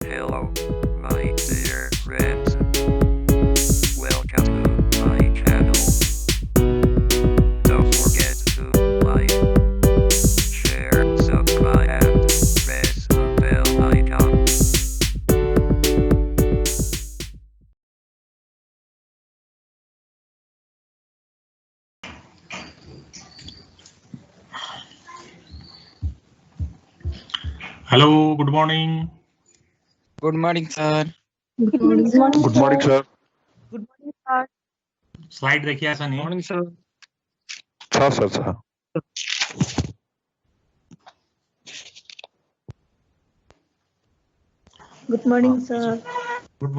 Hello, my dear friends. Welcome to my channel. Don't forget to like, share, subscribe, and press the bell icon. Hello, good morning. Good morning, sir. Good morning, sir. Good morning, sir. Good morning, sir. Slide देखिया छ नि? Morning, sir. छ sir छ। Good morning, sir. Good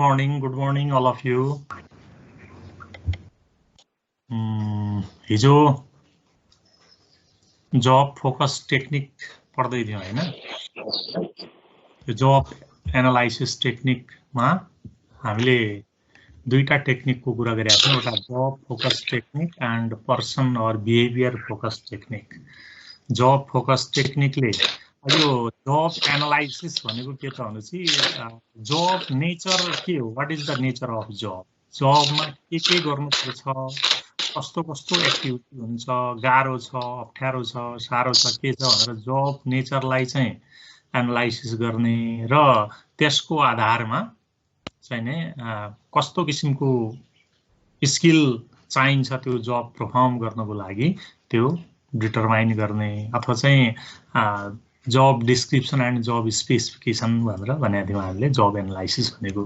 morning all of you. हिजो जब focus technique पढ्दै थियौ हैन? यो जब एनालाइसिस टेक्निकमा हामीले दुईटा टेक्निकको कुरा गरेका छौं, एउटा job focus technique and person or behaviour focus technique. Job focus टेक्निकले यो जब एनालाइसिस भनेको के त भनेपछि जब नेचर के हो, what is the nature of job, जबमा के गर्नुपर्छ, कस्तो कस्तो एक्टिभिटी हुन्छ, गाह्रो छ, अप्ठ्यारो छ, साह्रो छ, के छ भनेर जब नेचरलाई चाहिँ एनालाइसिस गर्ने र त्यसको आधारमा चाहिँ नि कस्तो किसिमको स्किल चाहिन्छ त्यो जब परफर्म गर्नको लागि त्यो डिटरमाइन गर्ने, अथवा चाहिँ job description and job specification भनेर भनेको थियौँ हामीले जब एनालाइसिस भनेको।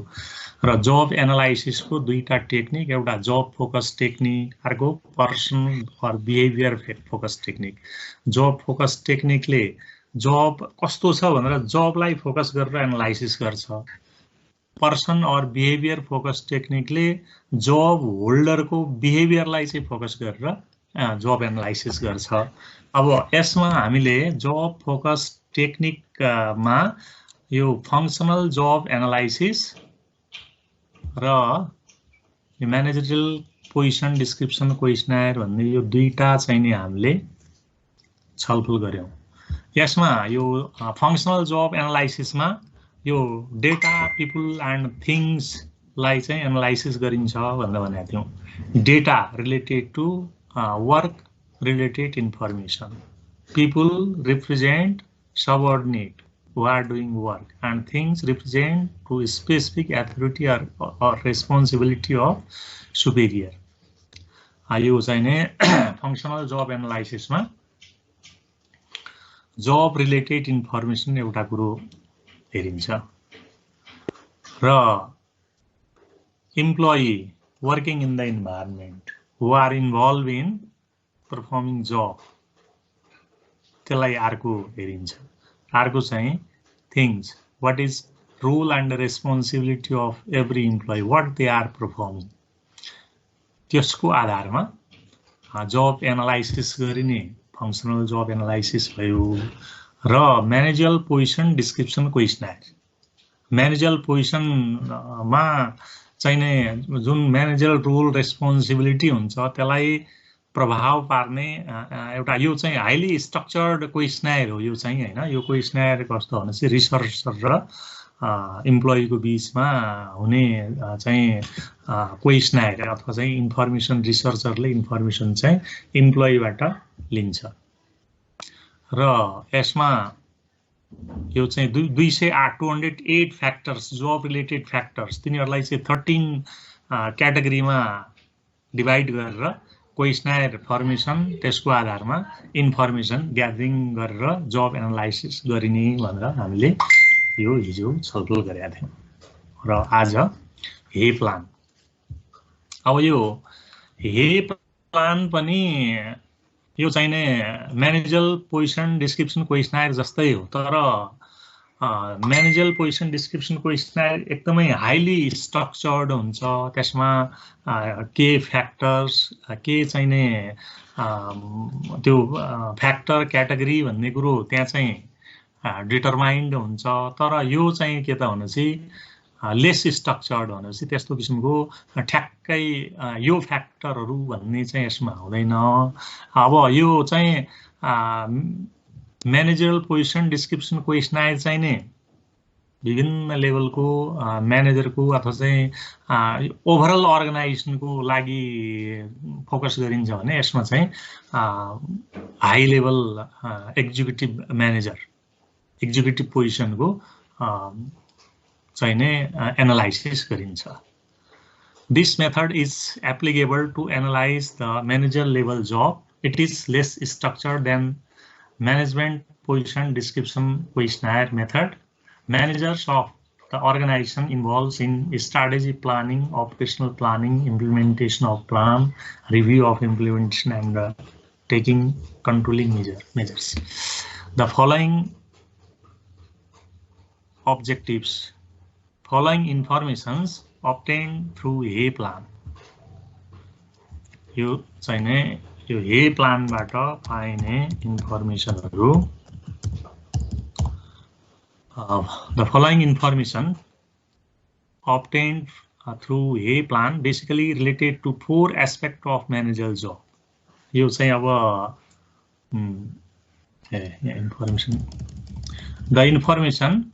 र जब एनालाइसिसको दुईटा टेक्निक, एउटा जब फोकस टेक्निक, अर्को person or behaviour focus technique. Job focus टेक्निकले जब कस्तो छ भनेर जबलाई फोकस गरेर एनालाइसिस गर्छ। पर्सन अर बिहेभियर फोकस टेक्निकले जब होल्डरको बिहेभियरलाई चाहिँ फोकस गरेर जब एनालाइसिस गर्छ। अब यसमा हामीले जब फोकस टेक्निकमा यो फंक्सनल जब एनालाइसिस र म्यानेजरियल पोजिसन डिस्क्रिप्सन क्वेसनर भन्ने यो दुईटा चाहिँ नि हामीले छलफल गर्यौं। यसमा यो फंक्सनल जब एनालाइसिसमा यो डेटा, पिपल एन्ड थिङ्सलाई चाहिँ एनालाइसिस गरिन्छ भनेर भनेको थियौं। Data related to work related information. People represent subordinate who are doing work, and things represent to specific authority or responsibility of superior. यो चाहिँ नि फंक्सनल जब एनालाइसिसमा जब रिलेटेड इन्फर्मेसन एउटा कुरो हेरिन्छ र employee working in the environment who are involved in performing job त्यसलाई अर्को हेरिन्छ। अर्को चाहिँ things, what is role and responsibility of every employee, what they are performing, त्यसको आधारमा जब एनालाइसिस गरिने फंक्सनल जब एनालाइसिस भयो। र म्यानेजरियल पोजिसन डिस्क्रिप्सन क्वेसनर, म्यानेजरियल पोजिसनमा चाहिँ नि जुन म्यानेजरियल रोल रेस्पोन्सिबिलिटी हुन्छ त्यसलाई प्रभाव पार्ने एउटा यो चाहिँ हाइली स्ट्रक्चर्ड क्वेसनर हो। यो चाहिँ हैन, यो क्वेसनर कस्तो भनेपछि रिसर्चर र इम्प्लोइको बीचमा हुने चाहिँ क्वेसनर अथवा चाहिँ इन्फर्मेसन, रिसर्चरले इन्फर्मेसन चाहिँ इम्प्लोइबाट लिन्छ। र यसमा यो चाहिँ 208 फ्याक्टर्स, जब रिलेटेड फ्याक्टर्स, तिनीहरूलाई चाहिँ 13 क्याटेगोरीमा डिभाइड गरेर क्वेसनर फर्मेसन, त्यसको आधारमा इन्फर्मेसन ग्यादरिङ गरेर जब एनालाइसिस गरिने भनेर हामीले यो हिजो छलफल गरेका थियौं। र आज हे प्लान। अब यो हे प्लान पनि यो चाहिँ नि म्यानेजरियल पोजिसन डिस्क्रिप्सन क्वेसनर जस्तै हो, तर म्यानेजरियल पोजिसन डिस्क्रिप्सन क्वेसनर एकदमै हाइली स्ट्रक्चर्ड हुन्छ। त्यसमा के फ्याक्टर्स, के चाहिँ नि त्यो फ्याक्टर क्याटेगोरी भन्ने कुरो त्यहाँ चाहिँ डिटरमाइन्ड हुन्छ। तर यो चाहिँ के त भनेपछि लेस स्ट्रक्चर्ड भनेपछि त्यस्तो किसिमको ठ्याक्कै यो फ्याक्टरहरू भन्ने चाहिँ यसमा हुँदैन। अब यो चाहिँ म्यानेजरियल पोजिसन डिस्क्रिप्सन क्वेसनर चाहिँ नि विभिन्न लेभलको म्यानेजरको अथवा चाहिँ ओभरअल अर्गनाइजेसनको लागि फोकस गरिन्छ भने यसमा चाहिँ high level executive manager executive पोजिसनको चाहिँ नै एनालाइसिस गरिन्छ। This method is applicable to analyze the manager level job. It is less structured than management position description questionnaire method. Managers of the organization involves in strategy planning, operational planning, implementation of plan, review of implementation, and taking controlling measures. The following objectives, following informations obtained through A plan. यो चाहिँ नै यो A plan बाट पाइने इन्फर्मेसनहरु the following information obtained through A plan basically related to 4 aspects of managerial job. यो चाहिँ अब information, the information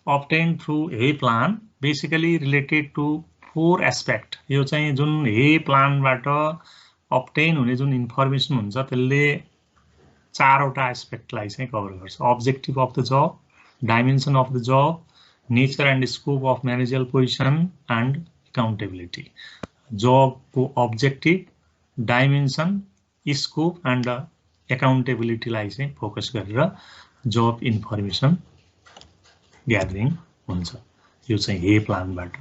obtained through A plan basically related to 4 aspect. यो चाहिँ जुन A plan बाट obtain हुने जुन इन्फर्मेसन हुन्छ त्यसले 4 वटा एस्पेक्ट लाई चाहिँ कभर गर्छ। objective of the job, dimension of the job, nature and scope of managerial position, and accountability. Job को objective, dimension, scope and accountability लाई चाहिँ फोकस गरेर job information gathering हुन्छ। यो चाहिँ A plan बाट।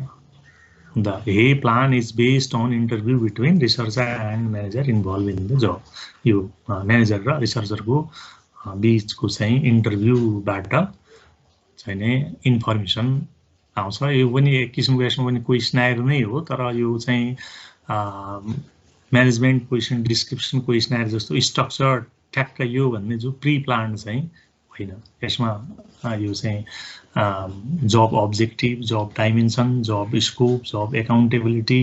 The A plan is based on interview between researcher and manager involved in the job. यो manager र researcher को बीचको चाहिँ इन्टरभ्यू बाट चाहिँ नै इन्फर्मेसन आउँछ। यो पनि एक किसिमको यसमा पनि क्वेशनर नै हो, तर यो चाहिँ म्यानेजमेन्ट पोजिसन डिस्क्रिप्सन क्वेशनर जस्तो स्ट्रक्चर ठ्याक्क यो भन्ने जो प्री प्लान चाहिँ होइन। यसमा यो चाहिँ जब अब्जेक्टिभ, जब डाइमेन्सन, जब स्कोप, जब एकाउन्टेबिलिटी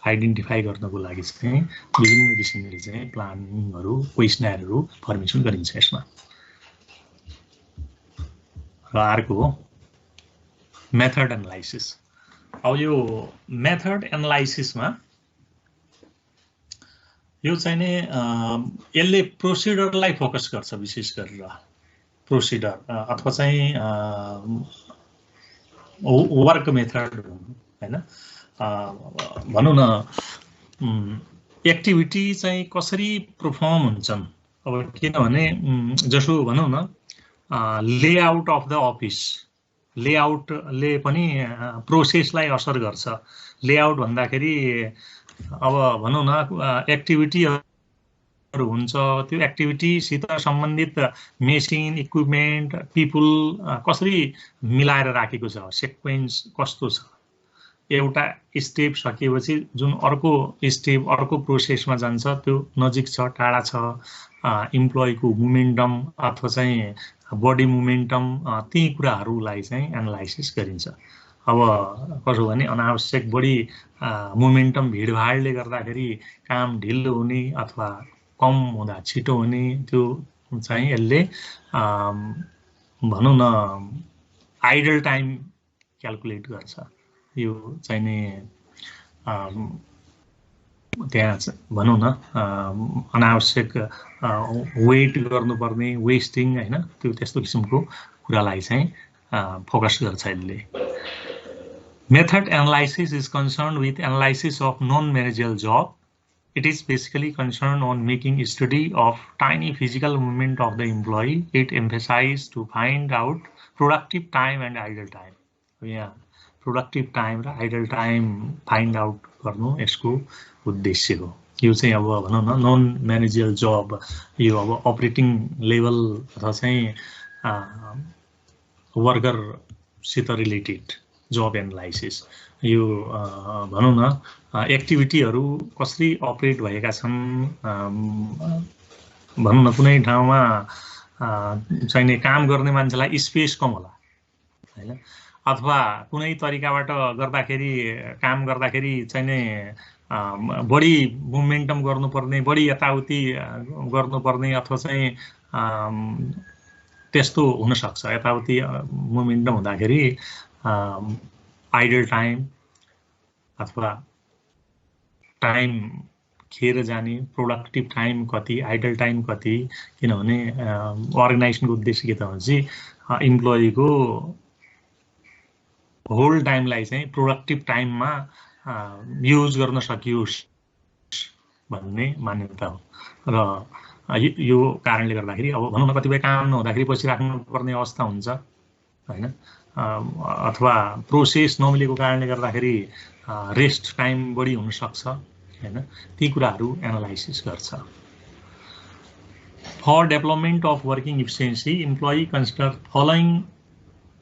आइडेन्टिफाई गर्नको लागि चाहिँ विभिन्न किसिमले चाहिँ प्लानिङहरु क्वेशनरहरु फर्मेसन गरिन्छ यसमा। र अर्को मेथड एनालाइसिस। अब यो मेथड एनालाइसिसमा यो चाहिँ नि यसले प्रोसिडरलाई फोकस गर्छ, विशेष गरेर प्रोसिडर अथवा चाहिँ वर्क मेथड हैन, भनौं न एक्टिभिटी चाहिँ कसरी परफर्म हुन्छन्। अब किनभने जसो भनौं न लेआउट अफ द अफिस, लेआउटले पनि प्रोसेसलाई असर गर्छ। लेआउट भन्दाखेरि अब भनौं न एक्टिभिटीहरु हुन्छ, त्यो एक्टिभिटीसित सम्बन्धित मेसिन, इक्विपमेन्ट, पिपल कसरी मिलाएर राखेको छ, सिक्वेन्स कस्तो छ। एउटा स्टेप सकिएपछि जुन अर्को स्टेप अर्को प्रोसेसमा जान्छ त्यो नजिक छ, टाढा छ, इम्प्लोयीको मोमेन्टम अथवा चाहिँ बडी मोमेन्टम, ती कुराहरुलाई चाहिँ एनालाइसिस गरिन्छ। अब कसो भने अनावश्यक बढी मोमेन्टम भिडभाडले गर्दाखेरि काम ढिलो हुने अथवा कम हुँदा छिटो हुने, त्यो चाहिँ यसले भनौं न आइडल टाइम क्याल्कुलेट गर्छ। यो चाहिँ नि त्यहाँ भनौं न अनावश्यक वेट गर्नुपर्ने, वेस्टिङ हैन, त्यो त्यस्तो किसिमको कुरालाई चाहिँ फोकस गर्छ यसले। Method analysis is concerned with analysis of non-managerial job. It is basically concerned on making a study of tiny physical movement of the employee. It emphasizes to find out productive time and idle time. Yeah, productive time र idle time find out गर्नु यसको उद्देश्य हो। यो चाहिँ अब भनौं न नन म्यानेजरियल जब, यो अब अपरेटिङ लेभल अथवा चाहिँ वर्कर सित रिलेटेड जब एनालाइसिस। यो भनौं न एक्टिभिटीहरु कसरी अपरेट भएका छन्, भनौं न कुनै ठाउँमा चाहिँ काम गर्ने मान्छेलाई स्पेस कम होला हैन, अथवा कुनै तरिकाबाट गर्दाखेरि काम गर्दाखेरि चाहिँ नि बढी मोमेन्टम गर्नुपर्ने, बढी यताउति गर्नुपर्ने अथवा चाहिँ त्यस्तो हुन सक्छ। यताउति मोमेन्टम हुँदाखेरि आइडल टाइम अथवा टाइम खेर जाने, प्रोडक्टिभ टाइम कति, आइडल टाइम कति, किनभने अर्गनाइजेसनको उद्देश्य के त हुन्छ इम्प्लोइको होल टाइमलाई चाहिँ प्रोडक्टिभ टाइममा युज गर्न सकियोस् भन्ने मान्यता हो। र यो कारणले गर्दाखेरि अब भनौँ न कतिपय काम नहुँदाखेरि पछि राख्नुपर्ने अवस्था हुन्छ हैन, अथवा प्रोसेस नमिलेको कारणले गर्दाखेरि रेस्ट टाइम बढी हुन सक्छ हैन, ती कुराहरू एनालाइसिस गर्छ। For development of working efficiency employee consider following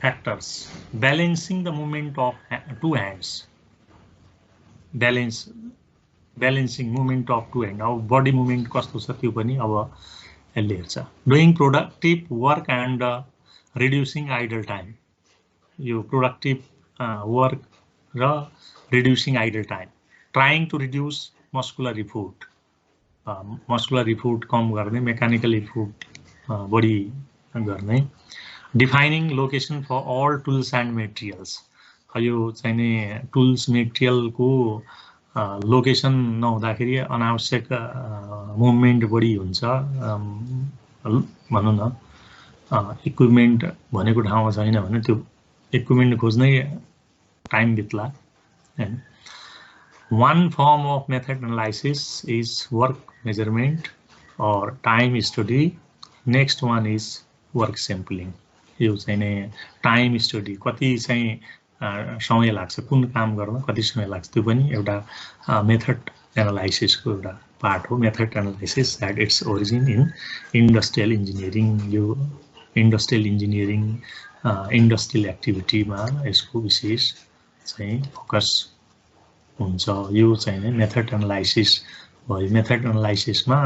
factors, balancing the movement of two hands, balancing movement of two hand, अब बडी मुभमेन्ट कस्तो छ त्यो पनि अब यसले हेर्छ। Doing productive work and reducing idle time, यो प्रोडक्टिभ वर्क र reducing idle time, trying to reduce muscular effort, muscular effort कम गर्ने, मेकानिकल इफोर्ट बढी गर्ने। Defining location for all tools and materials, यो चाहिने टुल्स मेटेरियलको लोकेसन नहुँदाखेरि अनावश्यक मुभमेन्ट बढी हुन्छ, भनौँ न इक्विपमेन्ट भनेको ठाउँमा छैन भने त्यो इक्विपमेन्ट खोज्नै टाइम बित्ला हैन। One form of method analysis is work measurement or time study. Next one is work sampling. यो चाहिँ नि टाइम स्टडी, कति चाहिँ समय लाग्छ कुन काम गर्न कति समय लाग्छ, त्यो पनि एउटा मेथड एनालाइसिसको एउटा पार्ट हो। Method analysis had its origin in industrial engineering. यो इन्डस्ट्रियल इन्जिनियरिङ इन्डस्ट्रियल एक्टिभिटीमा यसको विशेष चाहिँ फोकस हुन्छ। यो चाहिँ नि मेथड एनालाइसिस भयो। मेथड एनालाइसिसमा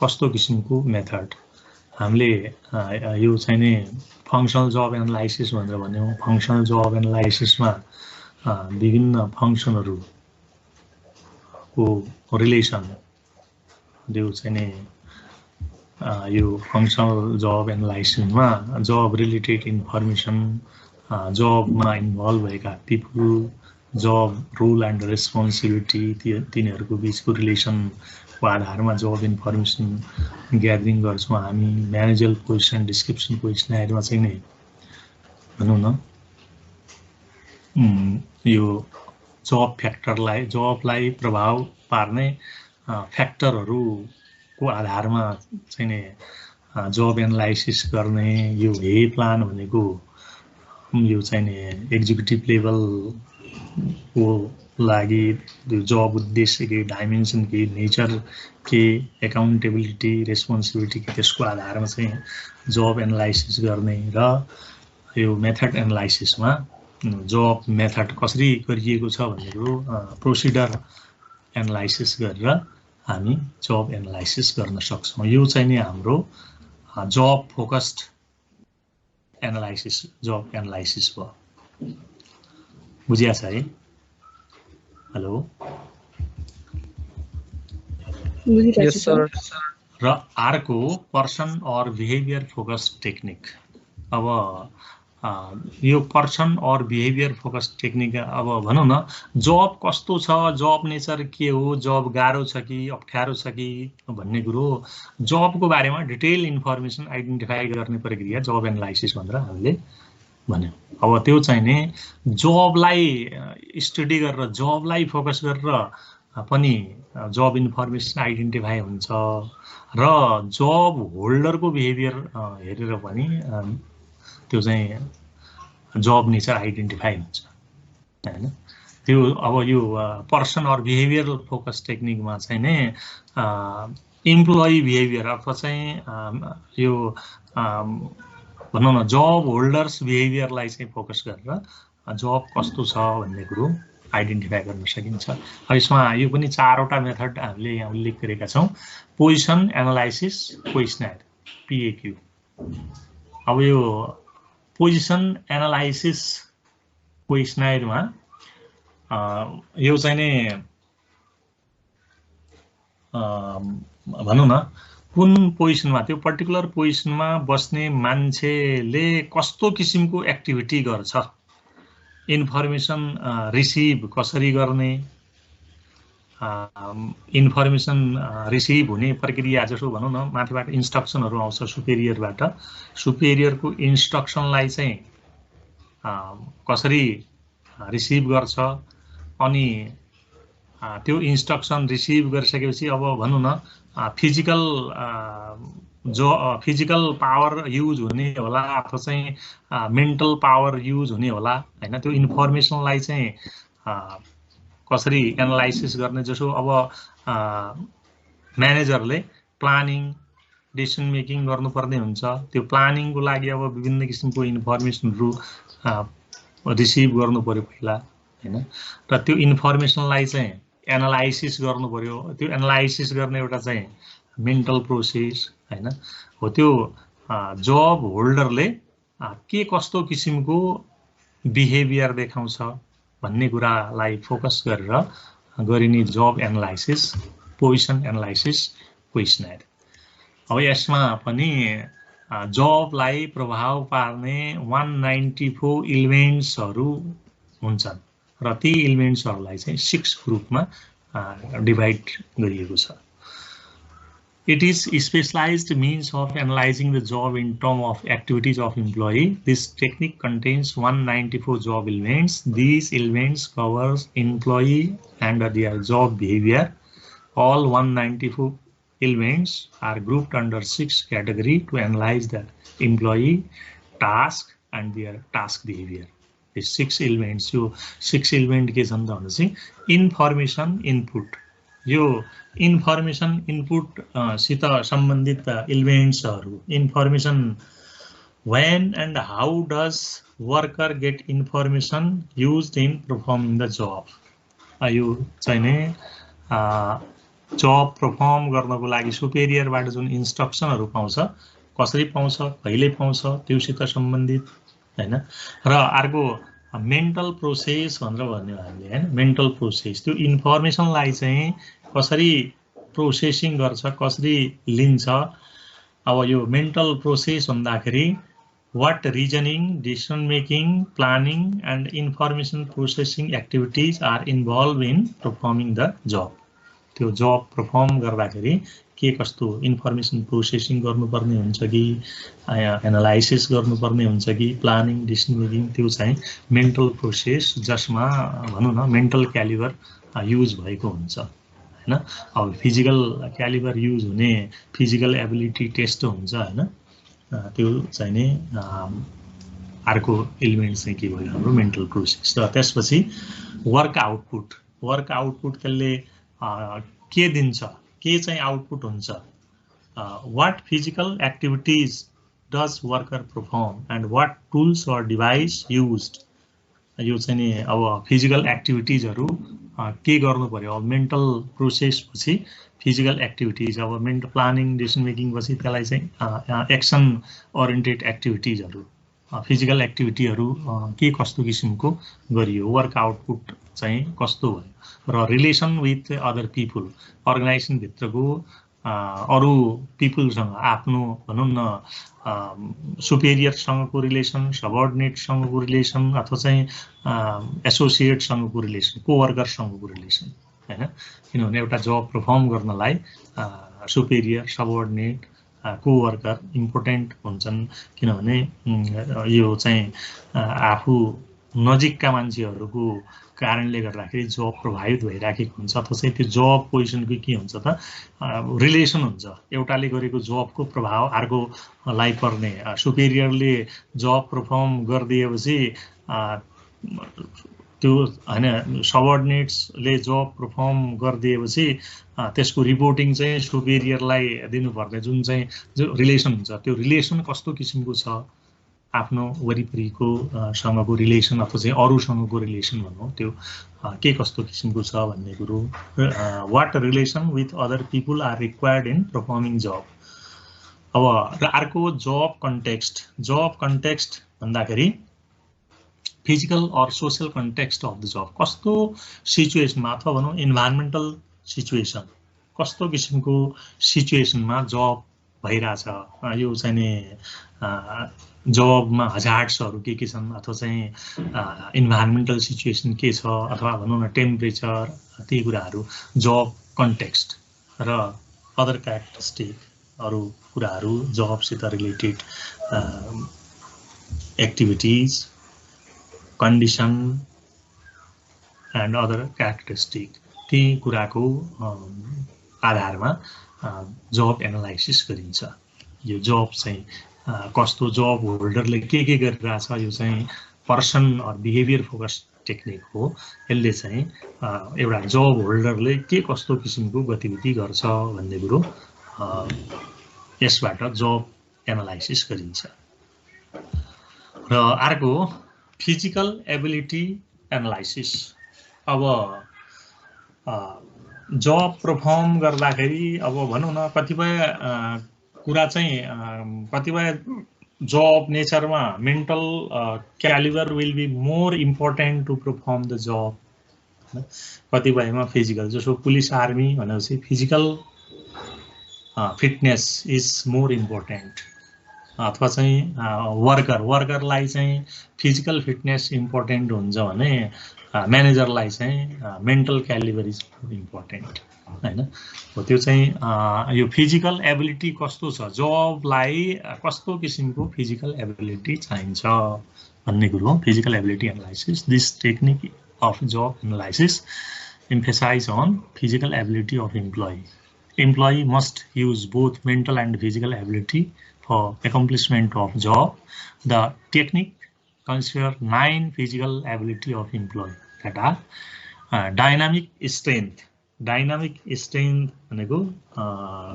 कस्तो किसिमको मेथड हामीले यो चाहिँ नि फङ्सनल जब एनालाइसिस भनेर भन्यौँ। फङ्सनल जब एनालाइसिसमा विभिन्न फङ्सनहरूको रिलेसन, यो चाहिँ नि यो फङ्सनल जब एनालाइसिसमा जब रिलेटेड इन्फर्मेसन, जबमा इन्भल्भ भएका people, job role and responsibility, तिनीहरूको बिचको रिलेसनको आधारमा जब इन्फर्मेसन ग्यादरिङ गर्छौँ हामी। म्यानेजल पोजिसन डिस्क्रिप्सन क्वेसनहरूमा चाहिँ नै भनौँ न यो जब फ्याक्टरलाई, जबलाई प्रभाव पार्ने फ्याक्टरहरूको आधारमा चाहिँ नै जब एनालाइसिस गर्ने। यो हे प्लान भनेको यो चाहिँ नि एक्जिक्युटिभ लेभल को लागि जब उद्देश्य के, डाइमेन्सन के, नेचर के, एकाउन्टेबिलिटी, रेस्पोन्सिबिलिटी के, त्यसको आधारमा चाहिँ जब एनालाइसिस गर्ने। र यो मेथड एनालाइसिसमा जब मेथड कसरी गरिएको छ भनेको प्रोसिडर एनालाइसिस गरेर हामी जब एनालाइसिस गर्न सक्छौँ। यो चाहिँ नि हाम्रो जब फोकस्ड एनालाइसिस, जब एनालाइसिस भयो। बुझिया छ है? Hello, Yes, sir. र अर्को पर्सन और बिहेभियर फोकस्ड टेक्निक। अब यो पर्सन और बिहेभियर फोकस्ड टेक्निक, अब भनौँ न जब कस्तो छ, जब नेचर के हो, जब गाह्रो छ कि अप्ठ्यारो छ कि भन्ने कुरो, जबको बारेमा डिटेल इन्फर्मेसन आइडेन्टिफाई गर्ने प्रक्रिया जब एनालाइसिस भनेर हामीले भन्यो। अब त्यो चाहिँ नि जबलाई स्टडी गरेर, जबलाई फोकस गरेर पनि जब इन्फर्मेसन आइडेन्टिफाई हुन्छ र जब होल्डरको बिहेभियर हेरेर पनि त्यो चाहिँ जब नेचर आइडेन्टिफाई हुन्छ हैन। त्यो अब यो पर्सन और बिहेभियर फोकस टेक्निकमा चाहिँ नि इम्प्लोइ बिहेभियर अथवा चाहिँ यो भनौँ न जब होल्डर्स बिहेभियरलाई चाहिँ फोकस गरेर जब कस्तो छ भन्ने कुरो आइडेन्टिफाई गर्न सकिन्छ। अब यसमा यो पनि चारवटा मेथड हामीले यहाँ उल्लेख गरेका छौँ। Position analysis questionnaire, PAQ। अब यो पोजिसन एनालाइसिस क्वेसनरमा यो चाहिँ नि भनौँ न कुन पोजिसनमा, त्यो पर्टिकुलर पोजिसनमा बस्ने मान्छेले कस्तो किसिमको एक्टिभिटी गर्छ इन्फर्मेसन रिसिभ कसरी गर्ने, इन्फर्मेसन रिसिभ हुने प्रक्रिया जसो भनौँ न, माथिबाट इन्स्ट्रक्सनहरू आउँछ सुपेरियरबाट, सुपेरियरको इन्स्ट्रक्सनलाई चाहिँ कसरी रिसिभ गर्छ, अनि त्यो इन्स्ट्रक्सन रिसिभ गरिसकेपछि अब भनौँ न फिजिकल पावर युज हुने होला अथवा चाहिँ मेन्टल पावर युज हुने होला हैन। त्यो इन्फर्मेसनलाई चाहिँ कसरी एनालाइसिस गर्ने, जसो अब म्यानेजरले प्लानिङ डिसिसन मेकिङ गर्नुपर्ने हुन्छ, त्यो प्लानिङको लागि अब विभिन्न किसिमको इन्फर्मेसनहरू रिसिभ गर्नु पर्यो पहिला हैन, र त्यो इन्फर्मेसनलाई चाहिँ एनालाइसिस गर्नु पर्यो। त्यो एनालाइसिस गर्ने एउटा चाहिँ मेन्टल प्रोसेस हैन हो। त्यो जब होल्डरले के कस्तो किसिमको बिहेभियर देखाउँछ भन्ने कुरालाई फोकस गरेर गरिने जब एनालाइसिस, पोजिसन एनालाइसिस क्वेसनर। अब यसमा पनि जबलाई प्रभाव पार्ने 194 इलिमेन्ट्सहरू हुन्छन् र ती इलिमेन्ट्सहरूलाई चाहिँ 6 ग्रुपमा डिभाइड गरिएको छ। It is a specialized means of analyzing the job in terms of activities of employee. This technique contains 194 job elements. These elements covers employee and their job behavior. All 194 elements are grouped under 6 categories to analyze the employee, task and their task behavior. These 6 elements, यो 6 element के छन् त भनेपछि information input, यो information input सित सम्बन्धित इलिमेन्ट्सहरू। Information, when and how does worker get information used in performing the job? यो चाहिँ नि जब परफर्म गर्नको लागि सुपेरियरबाट जुन इन्स्ट्रक्सनहरू पाउँछ, कसरी पाउँछ, कहिले पाउँछ, त्योसित सम्बन्धित हैन। र अर्को मेन्टल प्रोसेस भनेर भन्यो हामीले हैन, मेन्टल प्रोसेस त्यो इन्फर्मेसनलाई चाहिँ कसरी प्रोसेसिङ गर्छ, कसरी लिन्छ। अब यो मेन्टल प्रोसेस भन्दाखेरि what reasoning, decision making, planning and information processing activities are involved in performing the job. त्यो जब परफर्म गर्दाखेरि के कस्तो इन्फर्मेसन प्रोसेसिङ गर्नुपर्ने हुन्छ कि एनालाइसिस गर्नुपर्ने हुन्छ कि प्लानिङ डिसिसन मेकिङ, त्यो चाहिँ मेन्टल प्रोसेस जसमा भनौँ न मेन्टल क्यालिबर युज भएको हुन्छ हैन। अब फिजिकल क्यालिबर युज हुने फिजिकल एबिलिटी टेस्ट हुन्छ हैन, त्यो चाहिँ नि अर्को एलिमेन्ट चाहिँ के भयो हाम्रो मेन्टल प्रोसेस। र त्यसपछि वर्क आउटपुट, वर्क आउटपुट त्यसले के दिन्छ, के चाहिँ आउटपुट हुन्छ, what physical activities does worker perform and what tools or device used. यो चाहिँ नि अब फिजिकल एक्टिभिटीजहरू के गर्नु पर्यो। अब मेन्टल प्रोसेस पछि फिजिकल एक्टिभिटीज, अब मेन्टल प्लानिङ डिसिसन मेकिङ पछि त्यसलाई चाहिँ एक्सन ओरिएन्टेड एक्टिभिटीजहरू, फिजिकल एक्टिभिटीहरू के कस्तो किसिमको गरियो, वर्क आउटपुट चाहिँ कस्तो भयो। र relation with other people, organization भित्रको अरू पिपुलसँग आफ्नो भनौँ न सुपेरियरसँगको रिलेसन, सबअर्डिनेटसँगको रिलेसन अथवा चाहिँ एसोसिएटसँगको रिलेसन, कोवर्करसँगको रिलेसन हैन। किनभने एउटा जब परफर्म गर्नलाई सुपेरियर, सबअर्डिनेट, कोवर्कर इम्पोर्टेन्ट हुन्छन्, किनभने यो चाहिँ आफू नजिकका मान्छेहरूको कारणले गर्दाखेरि जब प्रभावित भइराखेको हुन्छ अथवा चाहिँ त्यो जब पोजिसनको के हुन्छ त रिलेसन हुन्छ। एउटाले गरेको जबको प्रभाव अर्कोलाई पर्ने, सुपेरियरले जब परफर्म गरिदिएपछि त्यो हैन सबअर्डिनेट्सले जब परफर्म गरिदिएपछि त्यसको रिपोर्टिङ चाहिँ सुपेरियरलाई दिनुपर्ने, जुन चाहिँ जो रिलेसन हुन्छ त्यो रिलेसन कस्तो किसिमको छ, आफ्नो वरिपरिको सँगको रिलेसन अथवा चाहिँ अरूसँगको रिलेसन भनौँ त्यो के कस्तो किसिमको छ भन्ने कुरो। What relation with other people are required in performing job. अब र अर्को जब कन्टेक्स्ट, जब कन्टेक्स्ट भन्दाखेरि फिजिकल और social context of the job, कस्तो सिचुएसनमा अथवा भनौँ इन्भाइरोमेन्टल सिचुएसन, कस्तो किसिमको सिचुएसनमा जब भइरहेछ यो चाहिँ नि जबमा हजार्ड्सहरू के छन् अथवा चाहिँ इन्भाइरोमेन्टल सिचुएसन के छ अथवा भनौँ न टेम्परेचर ती कुराहरू जब कन्टेक्स्ट र अदर क्यारेक्टरिस्टिक अरू कुराहरू जबसित related activities condition and other characteristic ती कुराको आधारमा जब एनालाइसिस गरिन्छ। यो जब चाहिँ कस्तो जब होल्डरले के गरिरहेछ यो चाहिँ person or behaviour focus technique हो। यसले चाहिँ एउटा जब होल्डरले के कस्तो किसिमको गतिविधि गर्छ भन्ने कुरो यसबाट जब एनालाइसिस गरिन्छ। र अर्को फिजिकल एबिलिटी एनालाइसिस। अब जब परफर्म गर्दाखेरि अब भनौँ न कतिपय कुरा चाहिँ कतिपय जब नेचरमा mental caliber will be more important to perform the job. कतिपयमा फिजिकल जसो पुलिस आर्मी भनेपछि physical fitness is more important अथवा चाहिँ वर्करलाई चाहिँ फिजिकल फिटनेस इम्पोर्टेन्ट हुन्छ भने म्यानेजरलाई चाहिँ mental calibre is more important हैन। हो त्यो चाहिँ यो फिजिकल एबिलिटी कस्तो छ जबलाई कस्तो किसिमको फिजिकल एबिलिटी चाहिन्छ भन्ने कुरो हो physical ability analysis. This technique of job analysis emphasize on physical ability of employee. Employee must use both mental and physical ability for accomplishment of job. The technique considers 9 physical ability of employee that are dynamic strength. Dynamic strength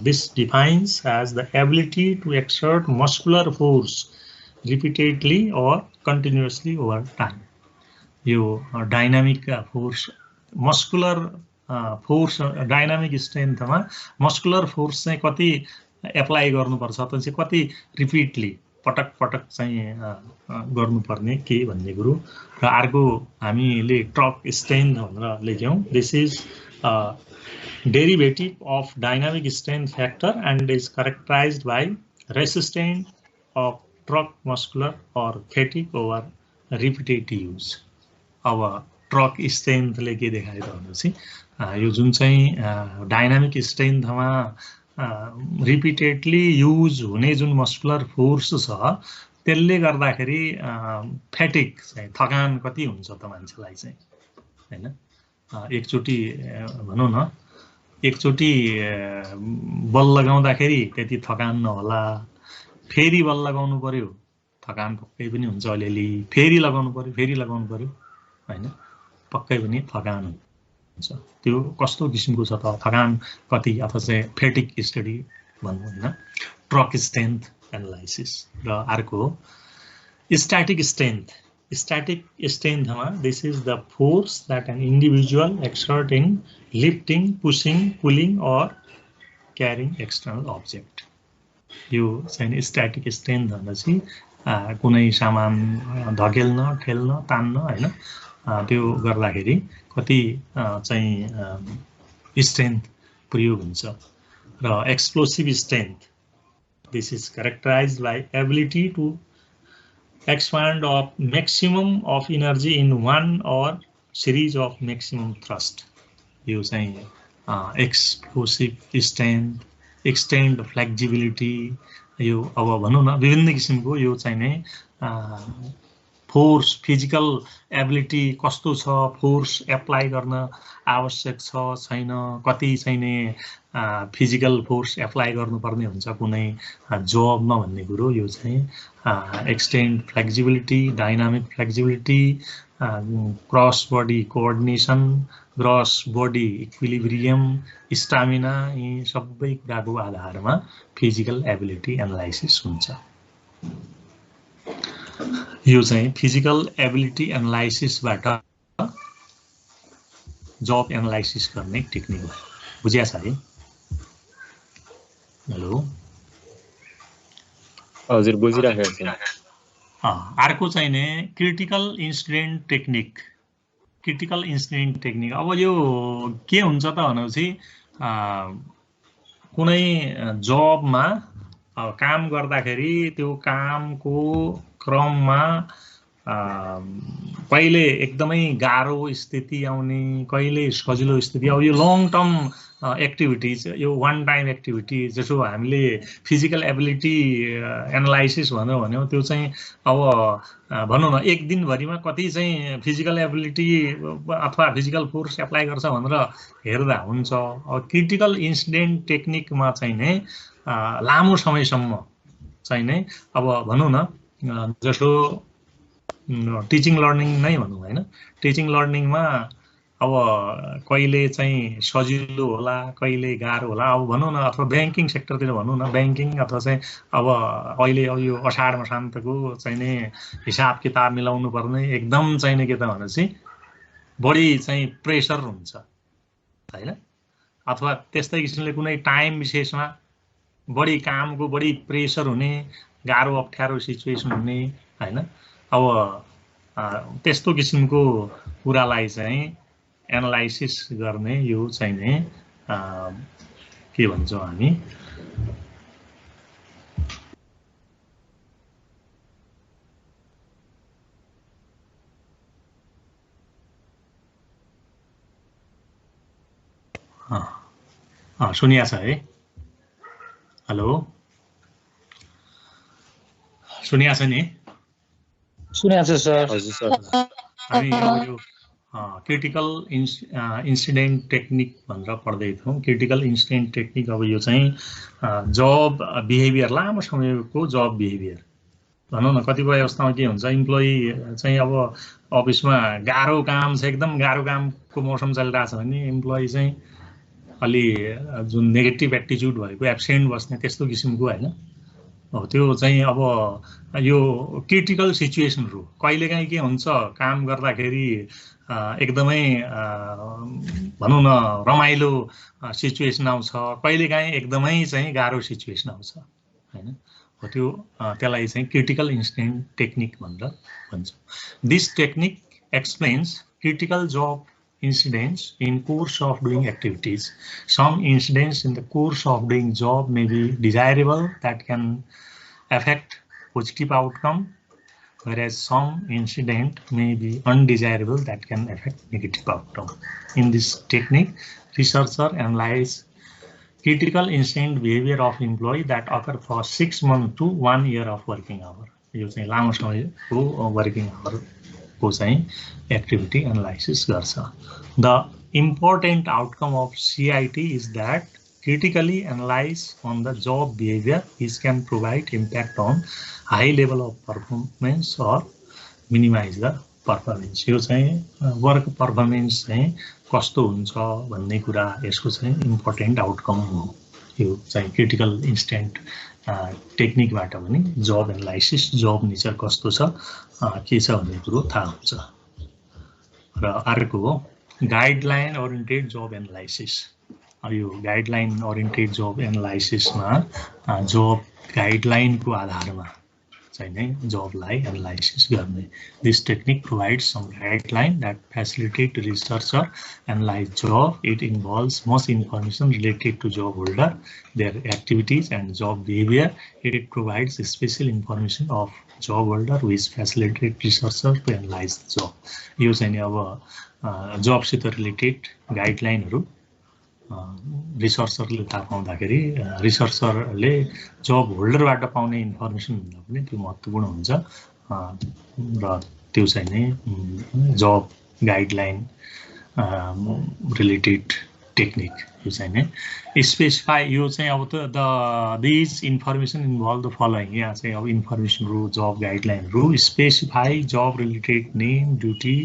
this defines as the ability to exert muscular force repeatedly or continuously over time. यो dynamic force muscular force dynamic स्ट्रेन्थमा muscular force चाहिँ कति apply गर्नुपर्छ त चाहिँ कति रिपिटली पटक पटक चाहिँ गर्नुपर्ने के भन्ने कुरो। र अर्को हामीले ट्रक स्ट्रेन्थ भनेर लेख्यौँ। This is derivative of dynamic strength factor and is characterized by resistant of trunk muscular or fatigue over repeated use. अब ट्रक स्ट्रेन्थले के देखायो त भनेपछि यो जुन चाहिँ डाइनामिक स्ट्रेन्थमा रिपिटेडली युज हुने जुन मस्कुलर फोर्स छ त्यसले गर्दाखेरि फ्याटिक चाहिँ थकान कति हुन्छ त मान्छेलाई चाहिँ हैन। एकचोटि भनौँ न एकचोटि बल लगाउँदाखेरि त्यति थकान नहोला, फेरि बल लगाउनु पर्यो थकान पक्कै पनि हुन्छ अलिअलि, फेरि लगाउनु पर्यो हैन पक्कै पनि थकान हुन्छ। त्यो कस्तो किसिमको छ त थकान कति अथवा चाहिँ फेटिक स्टडी भन्नु हैन। Trunk strength analysis. र अर्को स्ट्याटिक स्ट्रेन्थ। स्ट्याटिक स्ट्रेन्थमा this is the force that an individual exert in lifting pushing pulling or carrying external object. यो चाहिँ स्ट्याटिक स्ट्रेन्थ भनेपछि कुनै सामान धकेल्न ठेल्न तान्न हैन त्यो गर्दाखेरि कति चाहिँ स्ट्रेन्थ प्रयोग हुन्छ। र explosive strength this is characterized by ability to expend of maximum of energy in one or series of maximum thrust. यो चाहिँ एक्सप्लोसिभ स्ट्रेन्थ एक्सटेन्ड फ्लेक्जिबिलिटी। यो अब भनौँ न विभिन्न किसिमको यो चाहिँ नै फोर्स फिजिकल एबिलिटी कस्तो छ, फोर्स एप्लाई गर्न आवश्यक छ छैन, कति चाहिँ नि फिजिकल फोर्स एप्लाई गर्नुपर्ने हुन्छ कुनै जबमा भन्ने कुरो। यो चाहिँ extend flexibility, dynamic flexibility, gross body coordination, gross body equilibrium, stamina, यी सबै कुराको आधारमा फिजिकल एबिलिटी एनालाइसिस हुन्छ। यो चाहिँ फिजिकल एबिलिटी एनालाइसिसबाट जब एनालाइसिस गर्ने टेक्निक हो। बुझिया छ है? हेलो हजुर बुझिराखेको छु। अर्को चाहिँ नि critical incident technique. Critical incident technique अब यो के हुन्छ त भनेपछि कुनै जबमा काम गर्दाखेरि त्यो कामको क्रममा कहिले एकदमै गाह्रो स्थिति आउने, कहिले सजिलो स्थिति, अब यो लङ टर्म एक्टिभिटिज, यो वान टाइम एक्टिभिटी जसो हामीले फिजिकल एबिलिटी एनालाइसिस भन्यो भने त्यो चाहिँ अब भनौँ न एक दिनभरिमा कति चाहिँ फिजिकल एबिलिटी अथवा फिजिकल फोर्स एप्लाई गर्छ भनेर हेर्दा हुन्छ। अब क्रिटिकल इन्सिडेन्ट टेक्निकमा चाहिँ नै लामो समयसम्म चाहिँ नै अब भनौँ न जसो टिचिङ लर्निङ नै भनौँ होइन, टिचिङ लर्निङमा अब कहिले चाहिँ सजिलो होला, कहिले गाह्रो होला, अब भनौँ न अथवा ब्याङ्किङ सेक्टरतिर भनौँ न, ब्याङ्किङ अथवा चाहिँ अब अहिले अब यो अषाढ मसान्तको चाहिँ नि हिसाब किताब मिलाउनु पर्ने एकदम चाहिँ नि के त भनेपछि बढी चाहिँ प्रेसर हुन्छ होइन, अथवा त्यस्तै किसिमले कुनै टाइम विशेषमा बढी कामको बढी प्रेसर हुने, गाह्रो अप्ठ्यारो सिचुएसन हुने होइन। अब त्यस्तो किसिमको कुरालाई चाहिँ एनालाइसिस गर्ने यो चाहिँ नि के भन्छौँ हामी सुनिया छ है? हेलो सुनिया छ नि? सुनेको छ सर। हजुर सर। हामी यो क्रिटिकल इन्सिडेन्ट टेक्निक भनेर पढ्दै थियौँ। क्रिटिकल इन्सिडेन्ट टेक्निक अब यो चाहिँ जब बिहेभियर, लामो समयको जब बिहेभियर भनौँ न। कतिपय अवस्थामा के हुन्छ, इम्प्लोइ चाहिँ अब अफिसमा गाह्रो काम छ, एकदम गाह्रो कामको मौसम चलिरहेछ भने इम्प्लोइ चाहिँ अलि जुन नेगेटिभ एटिट्युड भएको एब्सेन्ट बस्ने त्यस्तो किसिमको होइन, हो त्यो चाहिँ अब यो क्रिटिकल सिचुएसनहरू कहिलेकाहीँ के हुन्छ, काम गर्दाखेरि एकदमै भनौँ न रमाइलो सिचुएसन आउँछ, कहिलेकाहीँ एकदमै चाहिँ गाह्रो सिचुएसन आउँछ होइन, हो त्यो त्यसलाई चाहिँ क्रिटिकल इन्सिडेन्ट टेक्निक भनेर भन्छ। This technique explains critical job incidents in course of doing activities. Some incidents in the course of doing job may be desirable that can affect positive outcome, whereas some incident may be undesirable that can affect negative outcome. In this technique, researcher analyze critical incident behavior of employee that occur for 6 months to 1 year of working hour. यो चाहिँ लामो समयको working our को चाहिँ activity analysis गर्छ। The important outcome of CIT is that critically analyze on the job behavior which can provide impact on high level of performance or minimize the performance. यो चाहिँ work performance चाहिँ कस्तो हुन्छ भन्ने कुरा यसको चाहिँ इम्पोर्टेन्ट आउटकम हो। यो चाहिँ क्रिटिकल इन्सिडेन्ट टेक्निकबाट पनि जब एनालाइसिस, जब नेचर कस्तो छ के छ भन्ने कुरो थाहा हुन्छ। र अर्को हो गाइडलाइन ओरिएन्टेड जब एनालाइसिस। यो गाइडलाइन ओरिएन्टेड जब एनालाइसिसमा जब गाइडलाइनको आधारमा चाहिँ नै जबलाई एनालाइसिस गर्ने। This technique provides some guideline that facilitate researcher analyse job. It involves much information related to job holder, their activities and job behaviour. It provides special information of job holder which facilitate researcher to analyse the job. यो चाहिँ नि अब जबसित related गाइडलाइनहरू रिसर्चरले थाहा पाउँदाखेरि रिसर्चरले जब होल्डरबाट पाउने information भन्दा पनि त्यो महत्त्वपूर्ण हुन्छ र त्यो चाहिँ नै जब गाइडलाइन रिलेटेड टेक्निक यो चाहिँ नै स्पेसिफाई। यो चाहिँ अब त these information involve the following. यहाँ चाहिँ अब इन्फर्मेसनहरू जब गाइडलाइनहरू specify job related name duty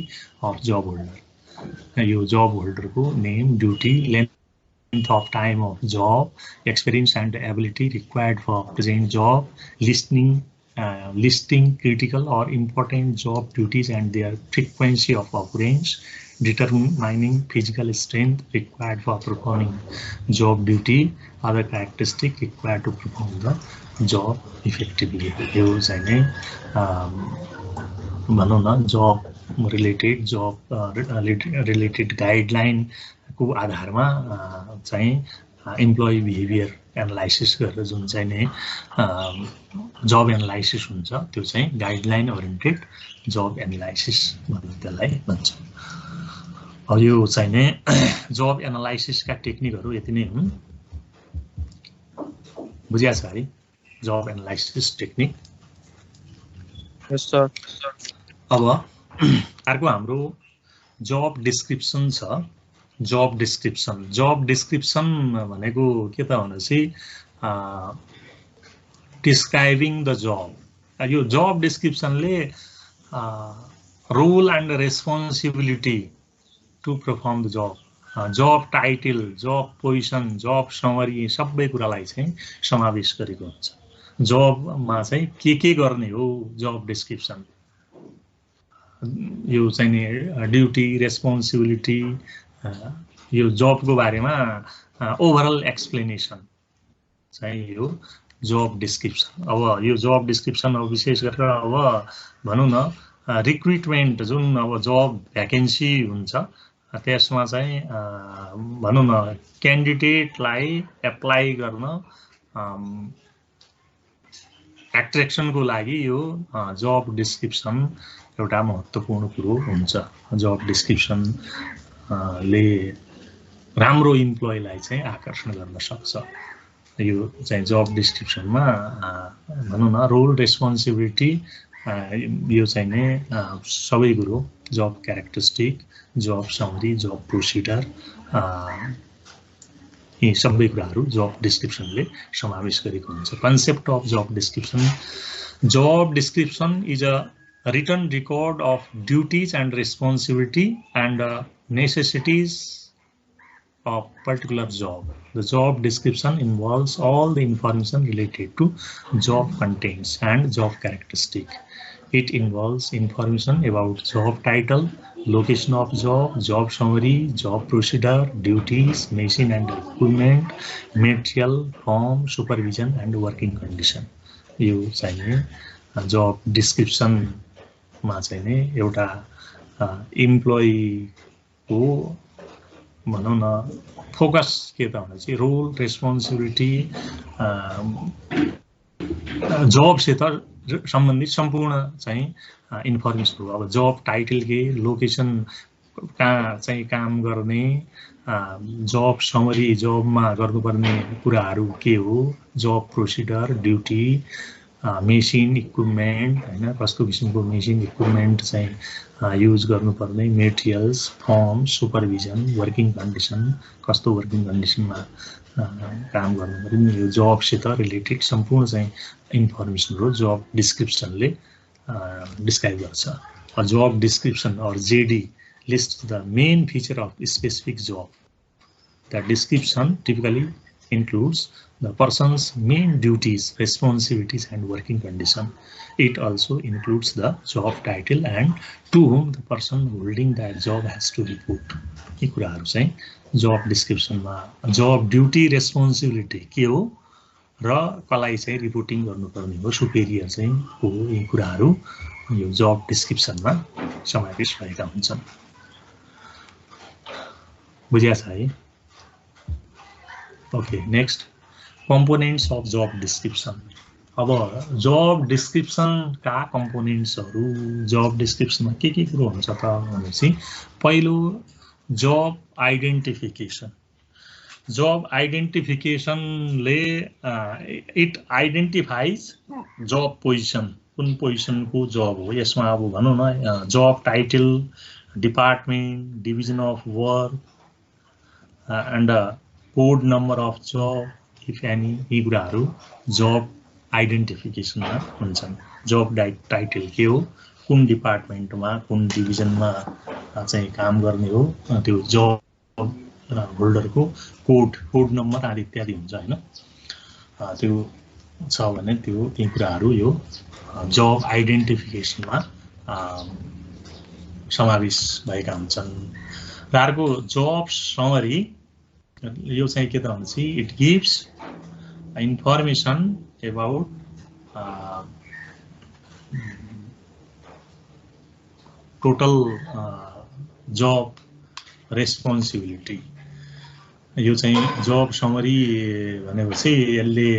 of job holder. यो जब होल्डरको name, duty, length of time of job, experience and ability required for present job, listing critical or important job duties and their frequency of occurrence, determining physical strength required for performing job duty, other characteristics required to perform the job effectively. यो चाहिँ नै भनौँ न जब related जब related guideline को आधारमा चाहिँ employee behaviour analysis गरेर जुन चाहिँ नै जब एनालाइसिस हुन्छ त्यो चाहिँ गाइडलाइन ओरिएन्टेड जब एनालाइसिस भन्ने त्यसलाई भन्छ। अब यो चाहिँ नै जब एनालाइसिसका टेक्निकहरू यति नै हुन्। बुझिया छ है जब एनालाइसिस टेक्निक? यस सर। अब अर्को हाम्रो जब डिस्क्रिप्सन छ। जब डिस्क्रिप्सन भनेको के त भनेपछि डिस्क्राइबिङ द जब। यो जब डिस्क्रिप्सनले role and responsibility to perform the job, job title, job position, job summary सबै कुरालाई चाहिँ समावेश गरेको हुन्छ। जबमा चाहिँ के गर्ने हो जब डिस्क्रिप्सन, यो चाहिँ नि ड्युटी, रेस्पोन्सिबिलिटी, यो जबको बारेमा ओभरअल एक्सप्लेनेसन चाहिँ यो जब डिस्क्रिप्सन। अब यो जब डिस्क्रिप्सन अब विशेष गरेर अब भनौँ न रिक्रुटमेन्ट जुन अब जब भ्याकेन्सी हुन्छ त्यसमा चाहिँ भनौँ न क्यान्डिडेटलाई एप्लाई गर्न एट्र्याक्सनको लागि यो जब डिस्क्रिप्सन एउटा महत्त्वपूर्ण कुरो हुन्छ। जब डिस्क्रिप्सन ले राम्रो इम्प्लोइलाई चाहिँ आकर्षण गर्न सक्छ। यो चाहिँ जब डिस्क्रिप्सनमा भनौँ न रोल, रेस्पोन्सिबिलिटी, यो चाहिँ नै सबै कुरो, job characteristic, job summary, job procedure, यी सबै कुराहरू जब डिस्क्रिप्सनले समावेश गरेको हुन्छ। Concept of job description is a written record of duties and responsibility and necessities of particular job. The job description involves all the information related to job contents and job characteristic. It involves information about job title, location of job, job summary, job procedure, duties, machine and equipment, material, form, supervision and working condition. यो चाहिँ job description मा चाहिँ नि एउटा इम्प्लोइको भनौँ न focus के त भने चाहिँ रोल, रेस्पोन्सिबिलिटी, जबसित सम्बन्धित सम्पूर्ण चाहिँ इन्फर्मेसन हो। अब जब टाइटल के, लोकेसन कहाँ चाहिँ काम गर्ने, जब समरी, जबमा गर्नुपर्ने कुराहरू के हो, जब प्रोसिडर, ड्युटी, मेसिन, इक्विपमेन्ट हैन कस्तो किसिमको मेसिन इक्विपमेन्ट चाहिँ युज गर्नुपर्ने, materials, form, supervision, working condition, कस्तो वर्किङ कन्डिसनमा काम गर्नुपर्ने, यो जबसित रिलेटेड सम्पूर्ण चाहिँ इन्फर्मेसनहरू जब डिस्क्रिप्सनले डिस्क्राइब गर्छ। Job description or JD lists the main feature of a specific job. The description typically includes the person's main duties, responsibilities and working condition. It also includes the job title and to whom the person holding that job has to report. यी कुराहरू चाहिँ job descriptionमा job duty, responsibility के हो र कसलाई चाहिँ reporting गर्नुपर्ने हो, सुपेरियर चाहिँ हो, यी कुराहरू यो job descriptionमा समावेश भएका हुन्छन्। बुझिया छ है? Okay, next components of job description. अब जब डिस्क्रिप्सन का कम्पोनेन्ट्सहरू जब डिस्क्रिप्सनमा के कुरो हुन्छ त भनेपछि पहिलो जब आइडेन्टिफिकेसन। जब आइडेन्टिफिकेसनले इट आइडेन्टिफाइज जब पोजिसन, कुन पोजिसनको जब हो। यसमा अब भनौँ न job title, department, division of work and code number of job if any, यी कुराहरू जब आइडेन्टिफिकेसनमा हुन्छन्। जब टाइटल के हो, कुन डिपार्टमेन्टमा, कुन डिभिजनमा चाहिँ काम गर्ने हो, त्यो जब होल्डरको कोड नम्बर आदि इत्यादि हुन्छ हैन। त्यो छ भने त्यो ती कुराहरू यो जब आइडेन्टिफिकेसनमा समावेश भएका हुन्छन्। र अर्को जब समरी, यो चाहिँ के त भनेपछि it gives information about total job responsibility, यो चाहिँ जब समरी भनेपछि यसले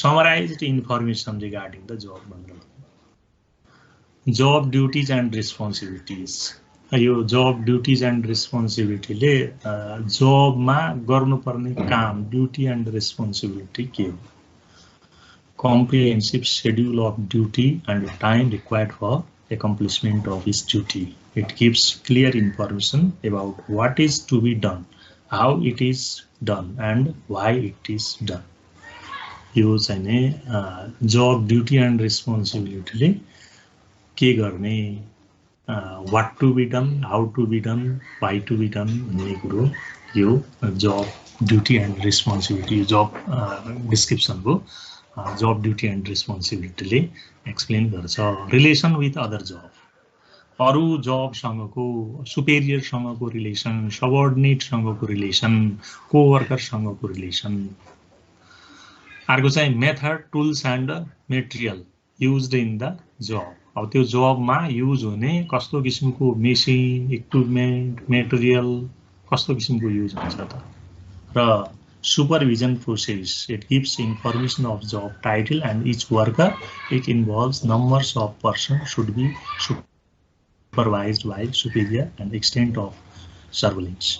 summarized information regarding the job भनेर जब ड्युटिज एन्ड रेस्पोन्सिबिलिटिज यो जब ड्युटिज एन्ड रेस्पोन्सिबिलिटीले जबमा गर्नुपर्ने काम ड्युटी एन्ड रेस्पोन्सिबिलिटी के हो comprehensive schedule of duty and time required for accomplishment of his duty. It gives clear information about what is to be done, how it is done, and why it is done. यो चाहिँ नि job duty and responsibility ले के गर्ने, what to be done, how to be done, why to be done भन्ने कुरो यो job duty and responsibility job description को job duty and responsibility ले एक्सप्लेन गर्छ रिलेसन विथ अदर जब अरू जब सँगको सुपेरियर सँगको रिलेसन सबअर्डिनेट सँगको रिलेसन कोवर्कर सँगको रिलेसन अर्को चाहिँ method tools and material used in the job अब त्यो जबमा युज हुने कस्तो किसिमको मेसिन इक्विपमेन्ट मटेरियल कस्तो किसिमको युज हुन्छ त र supervision process it gives information of job title and each worker it involves numbers of persons should be supervised by superior and extent of surveillance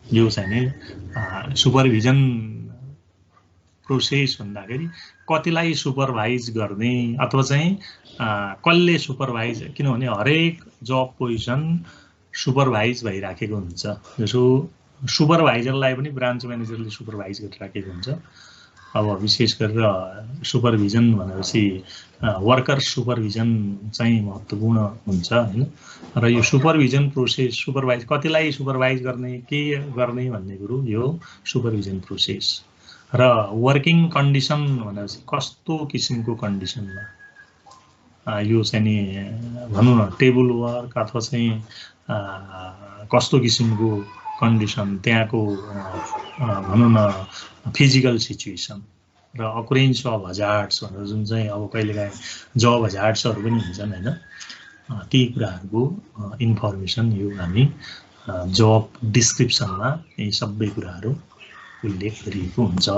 यो चाहिँ नि सुपरभिजन प्रोसेस भन्दाखेरि कतिलाई सुपरभाइज गर्ने अथवा चाहिँ कसले सुपरभाइज किनभने हरेक जब पोजिसन सुपरभाइज भइराखेको हुन्छ जसो सुपरभाइजरलाई पनि ब्रान्च म्यानेजरले सुपरभाइज गरिराखेको हुन्छ अब विशेष गरेर सुपरभिजन भनेपछि वर्कर सुपरभिजन चाहिँ महत्त्वपूर्ण हुन्छ हैन र यो सुपरभिजन प्रोसेस सुपरभाइज कतिलाई सुपरभाइज गर्ने के गर्ने भन्ने कुरो यो सुपरभिजन प्रोसेस र वर्किङ कन्डिसन भनेपछि कस्तो किसिमको कन्डिसनमा यो चाहिँ नि भनौँ न टेबल वर्क अथवा चाहिँ कस्तो किसिमको कन्डिसन त्यहाँको भनौँ न फिजिकल सिचुएसन र अकुरेन्स अफ हजार्ड्स भनेर जुन चाहिँ अब कहिलेकाहीँ जब हजार्ड्सहरू पनि हुन्छन् हैन ती कुराहरूको इन्फर्मेसन यो हामी जब डिस्क्रिप्सनमा यी सबै कुराहरू उल्लेख गरिएको हुन्छ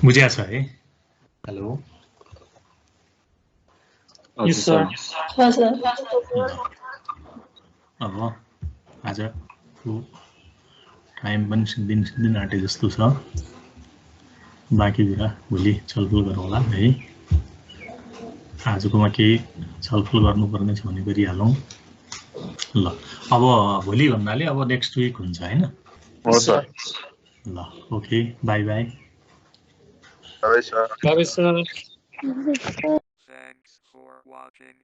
बुझ्या छ है hello Yes, sir. Yes, sir. अब आजको टाइम पनि सिद्धिन आँटे जस्तो छ बाँकी कुरा भोलि छलफल गरौँला है आजकोमा केही छलफल गर्नुपर्ने छ भने गरिहालौँ ल अब भोलि भन्नाले अब नेक्स्ट विक हुन्छ हैन ल okay by by Bye, sir. Thanks for watching.